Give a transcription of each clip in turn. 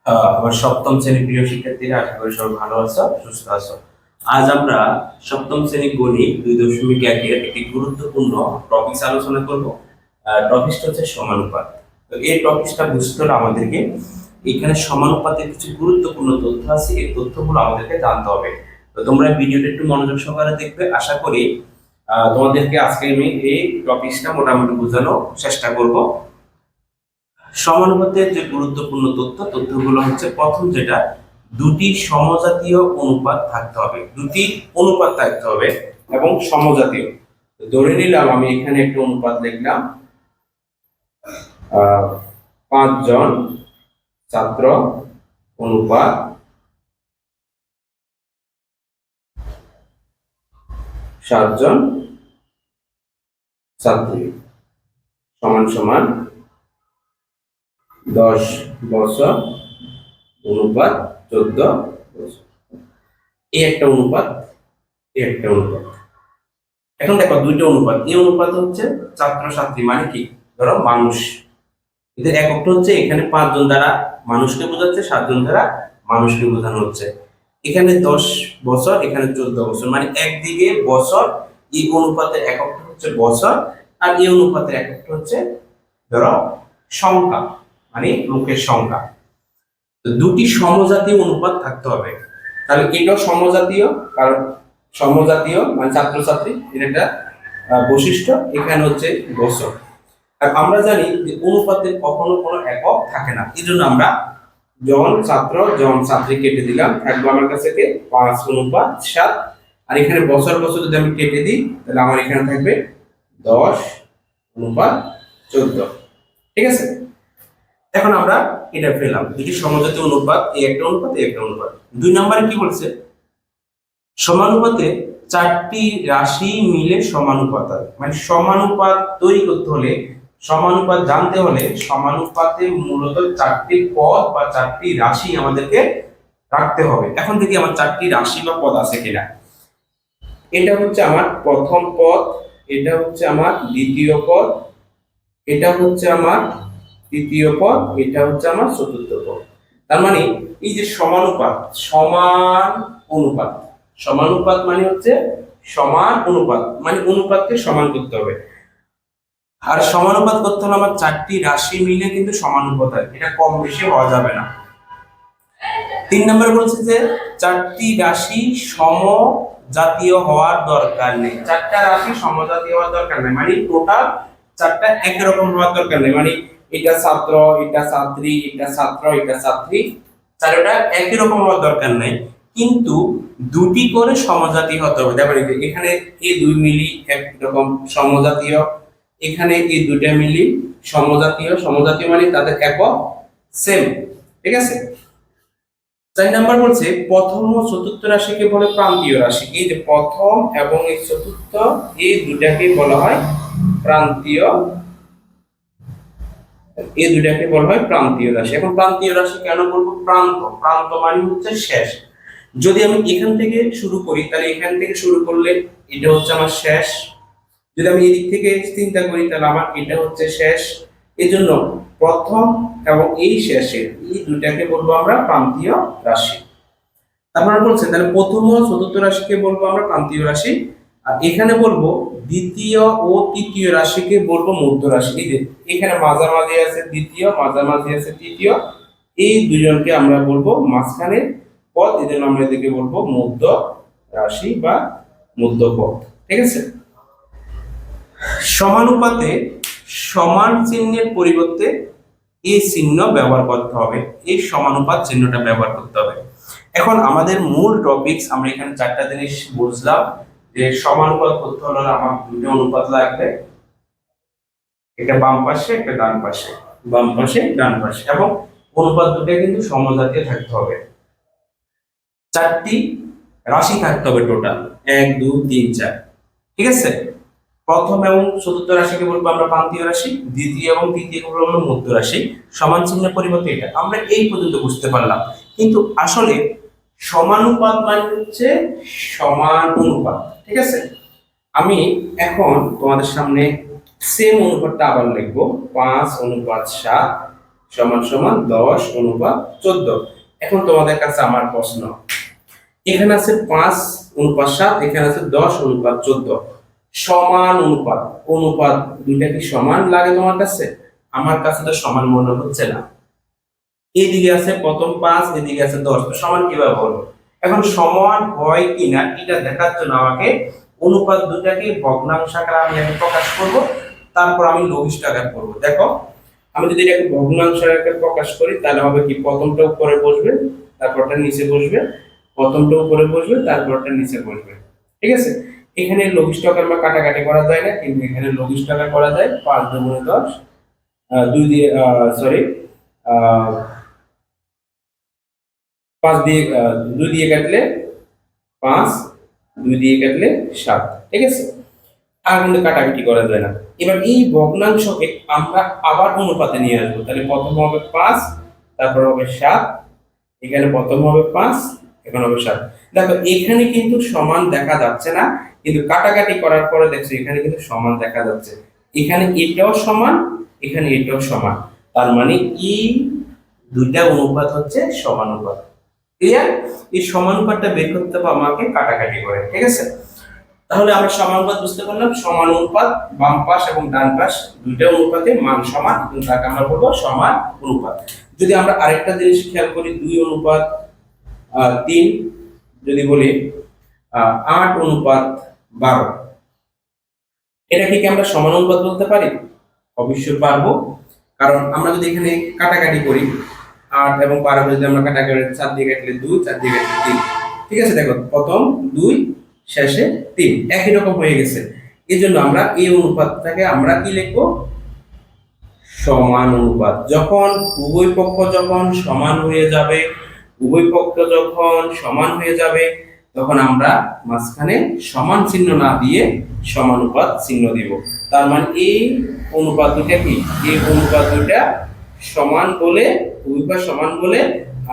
আমার সপ্তম শ্রেণীর প্রিয় শিক্ষার্থীরা, আশা করি সবাই ভালো আছো, সুস্থ আছো। আজ আমরা সপ্তম শ্রেণী গণিত 2.1-এর একটি গুরুত্বপূর্ণ টপিক আলোচনা করব। টপিকটা হচ্ছে সমানুপাত। তো এই টপিকটা বুঝতে হলে আমাদেরকে এখানে সমানুপাতের কিছু গুরুত্বপূর্ণ তথ্য আছে, এই তথ্যগুলো আমাদেরকে জানতে হবে। তো তোমরা ভিডিওটা একটু মনোযোগ সহকারে দেখবে। আশা করি তোমাদেরকে আজকে আমি এই টপিকটা মোটামুটি বোঝানোর চেষ্টা করব। সমানুপাতের যে গুরুত্বপূর্ণ তথ্যগুলো হচ্ছে, প্রথম যেটা, দুটি সমজাতীয় অনুপাত থাকতে হবে, দুটি অনুপাত থাকতে হবে এবং সমজাতীয়। ধরে নিলাম আমি এখানে একটা অনুপাত লিখলাম, 5 জন ছাত্র অনুপাত 7 জন ছাত্রী সমান সমান 10 বছর অনুপাত 14 বছর। এই একটা অনুপাত, এই একটা অনুপাত। এখন দেখো দুইটা অনুপাত, এই অনুপাত হচ্ছে ছাত্র ছাত্রী মানে কি, ধরো মানুষ। এদের এককটা হচ্ছে এখানে 5 জন দ্বারা মানুষকে বোঝাচ্ছে, 7 জন দ্বারা মানুষকে বোঝানো হচ্ছে। এখানে 10 বছর, এখানে 14 বছর, মানে একদিকে বছর, এই অনুপাতের এককটা হচ্ছে বছর, আর এই অনুপাতের এককটা হচ্ছে ধরো সংখ্যা, মানে লোকের সংখ্যা। তো দুটি সমজাতীয় অনুপাত থাকতে হবে। তাহলে এটাও সমজাতীয়, কারণ সমজাতীয় মানে ছাত্রছাত্রী, এর একটা বৈশিষ্ট্য। এখানে হচ্ছে বছর। আর আমরা জানি যে অনুপাতে কখনো কোনো একক থাকে না, এই জন্য আমরা জন ছাত্র জন ছাত্রী কেটে দিলাম, থাকবে আমার কাছে 5:7। আর এখানে বছর বছর যদি আমি কেটে দিই, তাহলে আমার এখানে থাকবে 10:14। ঠিক আছে, এখন আমরা এটা পেলাম দুটি সমজাতীয় অনুপাত, এই একটা অনুপাত, এই একটা অনুপাত। 2 নম্বরে কি বলছে, সমানুপাতে 4টি রাশি মিলে সমানুপাত হয়। মানে সমানুপাত তৈরি করতে হলে, সমানুপাত জানতে হলে, সমানুপাতে মূলত 4টি পদ বা 4টি রাশি আমাদেরকে রাখতে হবে। এখন থেকে আমার 4টি রাশি বা পদ আছে কিনা। এটা হচ্ছে আমার প্রথম পদ, এটা হচ্ছে আমার দ্বিতীয় পদ, এটা হচ্ছে আমার তৃতীয় পদ, এটা হচ্ছে আমার চতুর্থ পদ। তার মানে এই যে সমানুপাত, সমান অনুপাত, সমানুপাত মানে হচ্ছে সমান অনুপাত, মানে অনুপাতকে সমান করতে হবে। আর সমানুপাত করতে হলে আমার 4টি রাশি মিলে কিন্তু সমানুপাত হয়, এটা কম বেশি হওয়া যাবে না। 3 নম্বর বলছে যে 4টি রাশি সমজাতীয় হওয়ার দরকার নেই। 4টা রাশি সমজাতীয় হওয়ার দরকার নেই, মানে টোটাল 4টা একই রকম হওয়ার দরকার নেই। মানে এটা ছাত্র, এটা ছাত্রী, এটা ছাত্র, এটা ছাত্রী, 4টা একই রকম হওয়ার দরকার নেই, কিন্তু দুটি করে সমজাতীয় হতে হবে। দেখো এখানে এই 2 মিলি একরকম সমজাতীয়, এখানে এই 2টা মিলি সমজাতীয়। সমজাতীয় মানে তাদের একক সেম। ঠিক আছে, 4 নাম্বার বলছে প্রথম ও চতুর্থ রাশিকে বলে প্রান্তীয় রাশি। এই যে প্রথম এবং এই চতুর্থ, এই দুটাকে বলা হয় প্রান্তীয়, এই দুটাকে বলা হয় প্রান্তীয় রাশি। এখন প্রান্তীয় রাশি কেন বলবো? প্রান্ত, প্রান্ত মানে হচ্ছে শেষ। যদি আমি এখান থেকে শুরু করি, তাহলে এখান থেকে শুরু করলে এটা হচ্ছে আমার শেষ। যদি আমি এদিক থেকে চিন্তা করি, তাহলে আমার এটা হচ্ছে শেষ। এই জন্য প্রথম এবং এই শেষের, এই দুটাকে বলবো আমরা প্রান্তীয় রাশি। তারপরে বলছে তাহলে প্রথম ও চতুর্থ রাশিকে বলবো আমরা প্রান্তীয় রাশি, আর এখানে বলবো দ্বিতীয় ও তৃতীয় রাশিকে বলবো মধ্য রাশি। এই যে এখানে মাঝামাঝি আছে দ্বিতীয়, মাঝামাঝি আছে তৃতীয়, এই দুজনকে আমরা বলবো মাঝখানের পদ, এই জন্য আমরা এদেরকে বলবো মধ্য রাশি বা মধ্য পদ। ঠিক আছে, সমানুপাতে সমান চিহ্নের পরিবর্তে এই চিহ্ন ব্যবহার করতে হবে, এই সমানুপাত চিহ্নটা ব্যবহার করতে হবে। এখন আমাদের মূল টপিকস, আমরা এখানে 4টা জিনিস বুঝলাম যে সমানুপাত করতে হলে আমার 2টা অনুপাত লাগবে, এটা বাম পাশে, একটা ডান পাশে, বাম পাশে ডান পাশে, এবং অনুপাত দুটো কিন্তু সমজাতীয় থাকতে হবে। 4টি রাশি থাকতে হবে টোটাল, 1 2 3 4। ঠিক আছে, প্রথম এবং চতুর্থ রাশিকে বলবো আমরা প্রান্তীয় রাশি, দ্বিতীয় এবং তৃতীয় বলবো আমরা মধ্য রাশি। সমান চিহ্নের পরিবর্তে এটা আমরা এই পর্যন্ত বুঝতে পারলাম। কিন্তু আসলে সমানুপাত মানে হচ্ছে সমান অনুপাত। ঠিক আছে, আমি এখন তোমাদের সামনে সেম অনুপাতটা আবার লিখবো, 5:7 সমান সমান 10:14। এখন তোমাদের কাছে আমার প্রশ্ন, এখানে আছে 5:7, এখানে আছে 10:14, সমান অনুপাত। অনুপাত দুইটা কি সমান লাগে তোমার কাছে? আমার কাছে তো সমান মনে হচ্ছে না। এইদিকে আছে প্রথম 5, এদিকে আছে 10, তো সমান কিভাবে বলবো? এখন সমান হয় কিনা এটা দেখার জন্য আমাকে অনুপাত দুটাকে ভগ্নাংশ আকারে আমি আগে প্রকাশ করব, তারপর আমি লঘিষ্ঠ আকার করব। দেখো, আমি যদি এটাকে ভগ্নাংশ আকারে প্রকাশ করি তাহলে হবে কি, প্রথমটা উপরে বসবে, তারপরটা নিচে বসবে, প্রথমটা উপরে বসবে, তারপরটা নিচে বসবে। ঠিক আছে? এখানে লঘিষ্ঠ আকার বা কাটাকাটি করা যায় না, কিন্তু এখানে লঘিষ্ঠ আকার করা যায়। 5 দুগুণে 10, 2 দিয়ে সরি 5 দিয়ে 2 দিয়ে কাটলে 5, 2 দিয়ে কাটলে 7। ঠিক আছে? আর কিন্তু কাটাকাটি করা যায় না। এবার এই ভগ্নাংশকে আমরা আবার অনুপাতে নিয়ে আসবো। তাহলে প্রথম হবে 5, তারপর হবে 7, এখানে প্রথম হবে 5, এখানে হবে 7। দেখো এখানে কিন্তু সমান দেখা যাচ্ছে না, কিন্তু কাটাকাটি করার পরে দেখছো এখানে কিন্তু সমান দেখা যাচ্ছে। এখানে এটাও সমান, এখানে এটাও সমান, তার মানে এই দুইটা অনুপাত হচ্ছে সমানুপাত। ক্লিয়ার? এই সমানুপাতটা বের করতে হবে আমাকে কাটাকাটি করে। ঠিক আছে? তাহলে আমরা সমানুপাত বুঝতে পারলাম। সমানুপাত বাম পাশ এবং ডান পাশ দুইটা অনুপাতে মান সমান, কিন্তু তাকে আমরা বলবো সমান অনুপাত। যদি আমরা আরেকটা জিনিস খেয়াল করি, 2:3, যদি বলি 8:12, এটা কি আমরা সমানুপাত বলতে পারি? অবশ্যই পারবো, কারণ আমরা যদি এখানে কাটাকাটি করি 8 এবং 12 যদি আমরা কাটাকাটি 4 দিয়ে কাটলে 2, 4 দিয়ে কাটলে 3। ঠিক আছে? দেখো প্রথম 2, শেষে 3, একই রকম হয়ে গেছে। এই জন্য আমরা এই অনুপাতটাকে আমরা কি লিখবো? সমান অনুপাত। যখন উভয় পক্ষ যখন সমান হয়ে যাবে, উভয় পক্ষ যখন সমান হয়ে যাবে, তখন আমরা মাঝখানে সমান চিহ্ন না দিয়ে সমানুপাত চিহ্ন দিব। তার মানে এই অনুপাত দুটা কি, এই অনুপাত দুটা সমান বলে, উভয় সমান বলে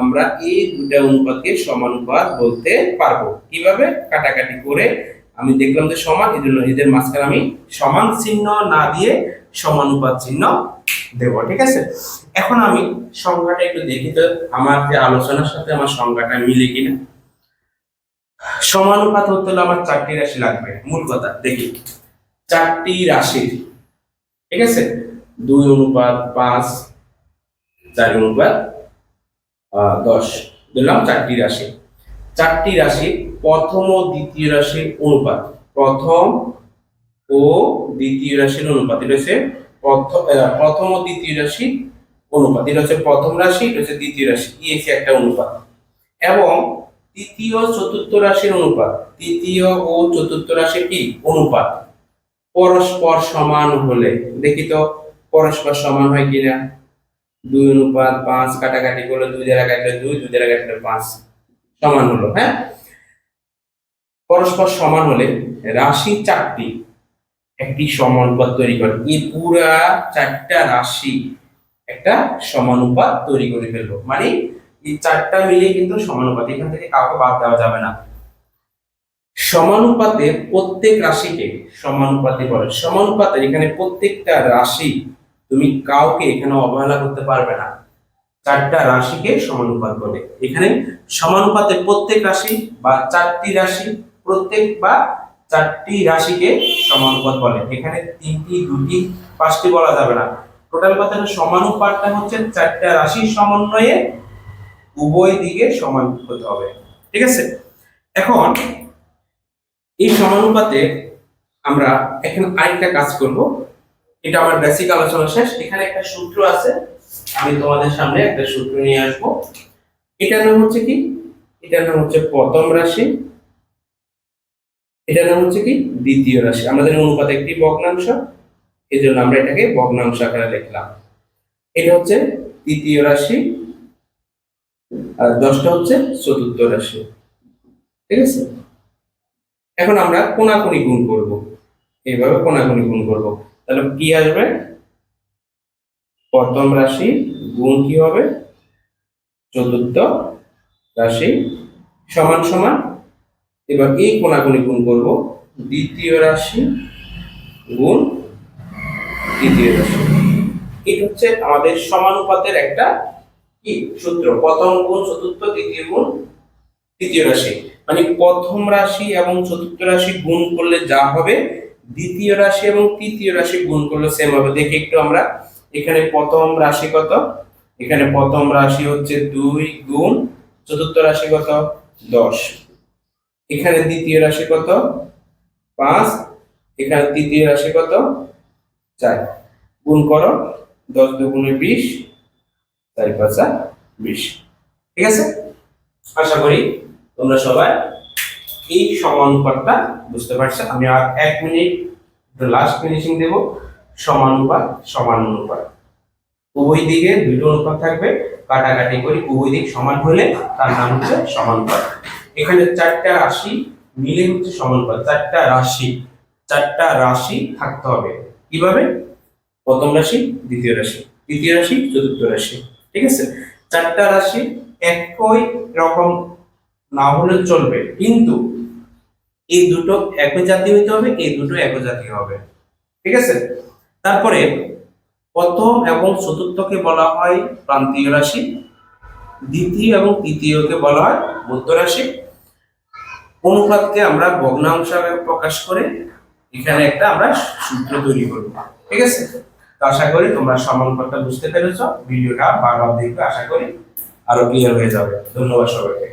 আমরা এই দুটা অনুপাতকে সমানুপাত বলতে পারবো। কিভাবে? কাটাকাটি করে আমি দেখলাম যে সমান, এই জন্য এদের মাঝখানে আমি সমান চিহ্ন না দিয়ে সমানুপাত চিহ্ন দেব। ঠিক আছে? এখন আমি সংখ্যাটা একটু দেখি তো আমার যে আলোচনার সাথে আমার সংখ্যাটা মিলে কিনা। সমানুপাত হতে হলে আমার 4টি রাশি লাগবে। মূল কথা দেখি, 4টি রাশি। ঠিক আছে? 2:5, 4:10 দিলাম 4টি রাশি। 4টি রাশি প্রথম ও দ্বিতীয় রাশির অনুপাত। প্রথম ও দ্বিতীয় রাশির অনুপাত, এটা হচ্ছে প্রথম ও দ্বিতীয় রাশি অনুপাত। এটা হচ্ছে প্রথম রাশি, এটা হচ্ছে দ্বিতীয় রাশি, এই একটা অনুপাত। এবং তৃতীয় চতুর্থ রাশির অনুপাত। তৃতীয় ও চতুর্থ রাশি কি অনুপাত? পরস্পর সমান হলে। দেখি তো পরস্পর সমান হয় কিনা। 2:5, কাটাকাটি করলে 2 দ্বারা কাটলে 2, 2 দ্বারা কাটলে 5, সমান হলো। হ্যাঁ, পরস্পর সমান হলে রাশি 4টি একটি সমানুপাত তৈরি করে। এই পুরা 4টা রাশি একটা সমানুপাত তৈরি করে ফেলবো। মানে এই 4টা মিলে কিন্তু সমানুপাত, এখান থেকে কাউকে বাদ দেওয়া যাবে না। সমানুপাতের প্রত্যেক রাশিকে সমানুপাতে বলে। সমানুপাতের এখানে প্রত্যেকটা রাশি তুমি কাউকে এখানে অবহেলা করতে পারবে না। 4টা রাশিকে সমানুপাত বলে। এখানে সমানুপাতের প্রত্যেক রাশি বা 4টি রাশি, প্রত্যেক বা 4টি রাশিকে সমানুপাত বলে। এখানে 3টি, 2টি, 5টি বলা যাবে না। টোটাল কথা সমানুপাতটা হচ্ছে 4টা রাশির সমন্বয়ে উভয় দিকে সমান হতে হবে। ঠিক আছে? এখন এই সমানুপাতে আমরা এখন আরেকটা কাজ করব। এটা আমার বেসিক আলোচনা শেষ। এখানে একটা সূত্র আছে, আমি তোমাদের সামনে একটা সূত্র নিয়ে আসব। এটার নাম হচ্ছে কি, এটার নাম হচ্ছে প্রথম রাশি, এটার নাম হচ্ছে কি দ্বিতীয় রাশি। আমাদের অনুপাত একটি ভগ্নাংশ, এই জন্য আমরা এটাকে ভগ্নাংশ আকারে লিখলাম। এটা হচ্ছে তৃতীয় রাশি, আর 10টা হচ্ছে চতুর্থ রাশি। ঠিক আছে? এখন আমরা কোনাকুনি গুণ করব, এইভাবে কোনাকুনি গুণ করব। তাহলে কি আসবে? প্রথম রাশি গুণ কি হবে? চতুর্থ রাশি সমান সমান, এবার এই কোনাকুনি গুণ করব দ্বিতীয় রাশি গুণ তৃতীয় রাশি। এটা হচ্ছে আমাদের সমানুপাতের একটা কি সূত্র, প্রথম গুণ চতুর্থ, দ্বিতীয় গুণ তৃতীয় রাশি। মানে প্রথম রাশি এবং চতুর্থ রাশি গুণ করলে যা হবে, দ্বিতীয় রাশি এবং তৃতীয় রাশি গুণ করলে সেম হবে। দেখি একটু আমরা, এখানে প্রথম রাশি কত, এখানে প্রথম রাশি হচ্ছে 2 গুণ চতুর্থ রাশি কত 10, এখানে দ্বিতীয় রাশি কত 5, এখানে তৃতীয় রাশি কত 4, গুণ করো 10 দুগুণে 20, 4 5 20। ঠিক আছে, আশা করি তোমরা সবাই এই সমানুপাতটা বুঝতে পারছো। আমি আর 1 মিনিট লাস্ট ফিনিশিং দেব। সমানুপাত সমানুপাত, উভয় দিকে দুটো অনুপাত থাকবে, কাটাকাটি করি, উভয় দিক সমান হলে তার নাম হচ্ছে সমানুপাত। এখানে 4টা রাশি মিলে হচ্ছে সমানুপাত। 4টা রাশি থাকতে হবে। কিভাবে? প্রথম রাশি, দ্বিতীয় রাশি, তৃতীয় রাশি, চতুর্থ রাশি। ঠিক আছে, 4টা রাশি একই রকম না হলে চলবে, কিন্তু এই দুটো একই জাতীয় হতে হবে, এই দুটো একই জাতীয় হবে। ঠিক আছে, তারপরে প্রথম এবং চতুর্থকে বলা হয় প্রান্তীয় রাশি, দ্বিতীয় এবং তৃতীয়কে বলা হয় মধ্য রাশি। অনুপাতকে আমরা ভগ্নাংশ আকারে প্রকাশ করে এখানে একটা আমরা সূত্র তৈরি করব। ঠিক আছে, তো আশা করি তোমরা সমানুপাতটা বুঝতে পেরেছো। ভিডিওটা বারবার দেখবে, আশা করি আরো ক্লিয়ার হয়ে যাবে। ধন্যবাদ সবাইকে।